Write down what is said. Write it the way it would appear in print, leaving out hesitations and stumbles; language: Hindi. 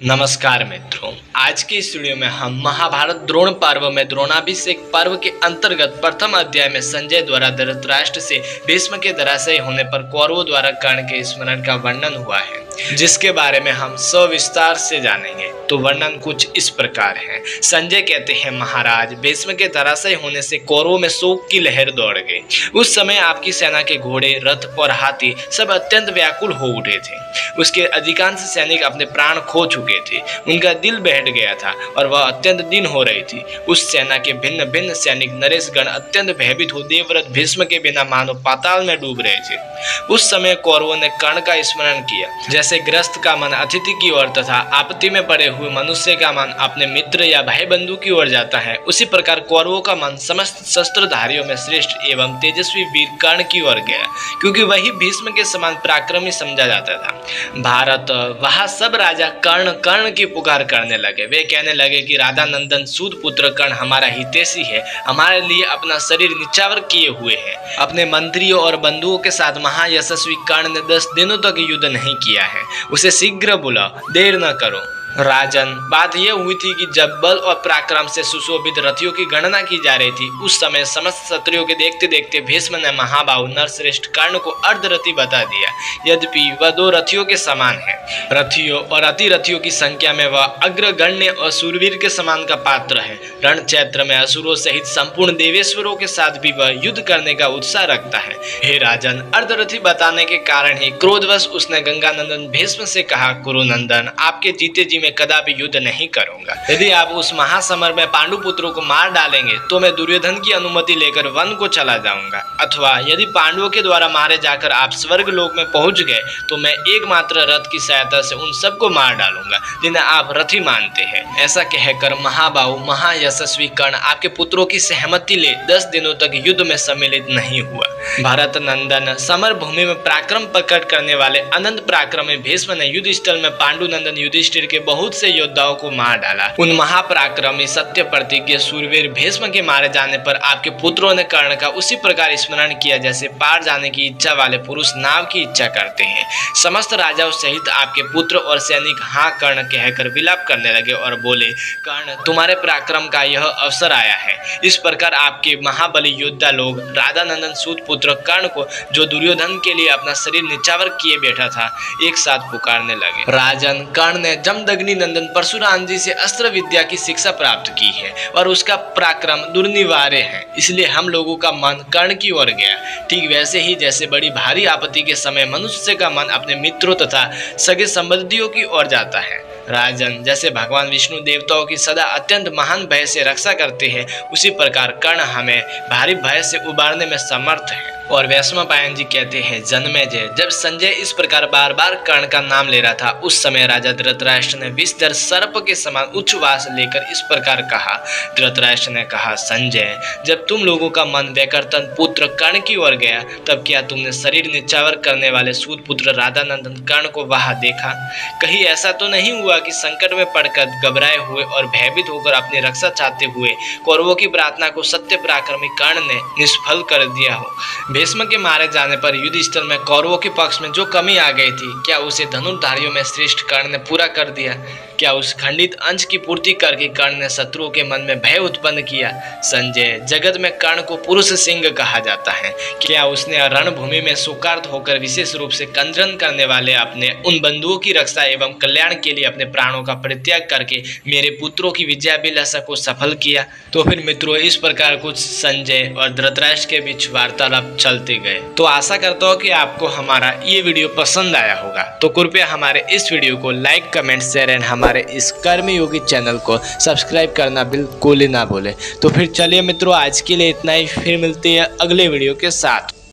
नमस्कार मित्रों, आज की इस वीडियो में हम महाभारत द्रोण पर्व में द्रोणाभिषेक पर्व के अंतर्गत प्रथम अध्याय में संजय द्वारा धृतराष्ट्र से भीष्म के धराशायी होने पर कौरवों द्वारा कर्ण के स्मरण का वर्णन हुआ है, जिसके बारे में हम सविस्तार से जानेंगे। तो वर्णन कुछ इस प्रकार है। संजय कहते हैं, महाराज, भीष्म के धराशायी होने से कौरवों में शोक की लहर दौड़ गई। उस समय आपकी सेना के घोड़े, रथ और हाथी सब अत्यंत व्याकुल हो उठे थे। उसके अधिकांश सैनिक अपने प्राण खो चुके थे। उनका दिल बैठ गया था और वह अत्यंत दीन हो रही थी। उस सेना के भिन्न भिन्न सैनिक नरेशगण अत्यंत भयभीत हो देवव्रत भीष्म के बिना मानो पाताल में डूब रहे थे। उस समय कौरवों ने कर्ण का स्मरण किया। जैसे ग्रस्त का मन अतिथि की ओर तथा आपत्ति में पड़े हुए मनुष्य का मन अपने मित्र या भाई बंधु की ओर जाता है, उसी प्रकार कौरवों का मन समस्त शस्त्रधारियों में श्रेष्ठ एवं तेजस्वी वीर कर्ण की ओर गया, क्योंकि वही भीष्म के समान पराक्रमी समझा जाता था। भारत वहां सब राजा कर्ण कर्ण की पुकार करने लगे। वे कहने लगे कि राधा नंदन सूत पुत्र कर्ण हमारा हितैषी है, हमारे लिए अपना शरीर निछावर किए हुए है। अपने मंत्रियों और बंधुओं के साथ महायशस्वी कर्ण ने 10 दिनों तक युद्ध नहीं किया है। उसे शीघ्र बुलाओ, देर न करो। राजन, बात यह हुई थी कि जब बल और पराक्रम से सुशोभित रथियों की गणना की जा रही थी, उस समय समस्त क्षत्रियों के देखते देखते भीष्म ने महाबाहु नरश्रेष्ठ कर्ण को अर्धरथी बता दिया। यद्यपि वह 2 रथियों के समान है। रथियों और अतिरथियों की संख्या में वह अग्रगण्य और सूरवीर के समान का पात्र है। रण क्षेत्र में असुरों सहित संपूर्ण देवेश्वरों के साथ भी वह युद्ध करने का उत्साह रखता है। हे राजन, अर्धरथी बताने के कारण ही क्रोधवश उसने गंगानंदन भीष्म से कहा, कुरुनंदन, आपके जीते जी मैं कदापि युद्ध नहीं करूंगा। यदि आप उस महासमर में पांडु पुत्रों को मार डालेंगे तो मैं दुर्योधन की अनुमति लेकर वन को चला जाऊंगा, अथवा यदि पांडवों के द्वारा मारे जाकर आप स्वर्ग लोक में पहुंच गए तो मैं एकमात्र रथ की सहायता से उन सबको मार डालूंगा जिन्हें आप रथी मानते हैं। ऐसा कहकर महाबाहु महायशस्वी कर्ण आपके पुत्रों की सहमति ले 10 दिनों तक युद्ध में सम्मिलित नहीं हुआ। भरत नंदन, समर भूमि में पराक्रम प्रकट करने वाले अनंत पराक्रमी भीष्म ने युद्ध स्थल में पांडु नंदन युधिष्ठिर के बहुत से योद्धाओं को मार डाला। उन महापराक्रमी सत्य प्रतिज्ञ सूरवीर भीष्म के मारे जाने पर आपके पुत्रों ने कर्ण का उसी प्रकार स्मरण किया जैसे पार जाने की इच्छा वाले पुरुष नाव की इच्छा करते हैं। समस्त राजाओं सहित आपके पुत्र और सैनिक हाँ कर्ण कहकर विलाप करने लगे और बोले, कर्ण, तुम्हारे पराक्रम का यह अवसर आया है। इस प्रकार आपके महाबली योद्धा लोग राधा नंदन सूत पुत्र कर्ण को, जो दुर्योधन के लिए अपना शरीर निछावर किए बैठा था, एक साथ पुकारने लगे। राजन, कर्ण ने जमदग्नि नंदन परशुराम जी से अस्त्र विद्या की शिक्षा प्राप्त की है और उसका पराक्रम दुर्निवार्य है, इसलिए हम लोगों का मन कर्ण की ओर गया। ठीक वैसे ही जैसे बड़ी भारी आपत्ति के समय मनुष्य का मन अपने मित्रों तथा सगे संबंधियों की ओर जाता है। राजन, जैसे भगवान विष्णु देवताओं की सदा अत्यंत महान भय से रक्षा करते हैं, उसी प्रकार कर्ण हमें भारी भय से उबारने में समर्थ है। और वैश्वपायन जी कहते हैं, जन्मेजय, जब संजय इस प्रकार बार बार कर्ण का नाम ले रहा था, उस समय राजा धृतराष्ट्र ने विषधर सर्प के समान उच्छ्वास लेकर इस प्रकार कहा। धृतराष्ट्र ने कहा, संजय, जब तुम लोगों का मन वैकर्तन पुत्र कर्ण की ओर गया, तब क्या तुमने शरीर निछावर करने वाले सूत पुत्र राधा नंदन कर्ण को वहां देखा? कहीं ऐसा तो नहीं हुआ कि संकट में पड़कर घबराए हुए और भयभीत होकर अपनी रक्षा चाहते हुए कौरवों की प्रार्थना को सत्य पराक्रमी कर्ण ने निष्फल कर दिया हो? भीष्म के मारे जाने पर युद्ध स्थल में कौरवों के पक्ष में जो कमी आ गई थी, क्या उसे धनुर्धारियों में श्रेष्ठ कर्ण ने पूरा कर दिया? क्या उस खंडित अंश की पूर्ति करके कर्ण ने शत्रुओं के मन में भय उत्पन्न किया? संजय, जगत में कर्ण को पुरुष सिंह कहा जाता है। क्या उसने रणभूमि में शोकार्त होकर विशेष रूप से कंजन करने वाले अपने उन बंधुओं की रक्षा एवं कल्याण के लिए अपने प्राणों का परित्याग करके मेरे पुत्रों की विजयाभिलाषा को सफल किया? तो फिर मित्रों, इस प्रकार कुछ संजय और धृतराष्ट्र के बीच वार्तालाप चलते गए। तो आशा करता हूँ कि आपको हमारा ये वीडियो पसंद आया होगा। तो कृपया हमारे इस वीडियो को लाइक, कमेंट, शेयर एंड हमारे इस कर्मयोगी चैनल को सब्सक्राइब करना बिल्कुल ही ना भूले। तो फिर चलिए मित्रों, आज के लिए इतना ही। फिर मिलते हैं अगले वीडियो के साथ।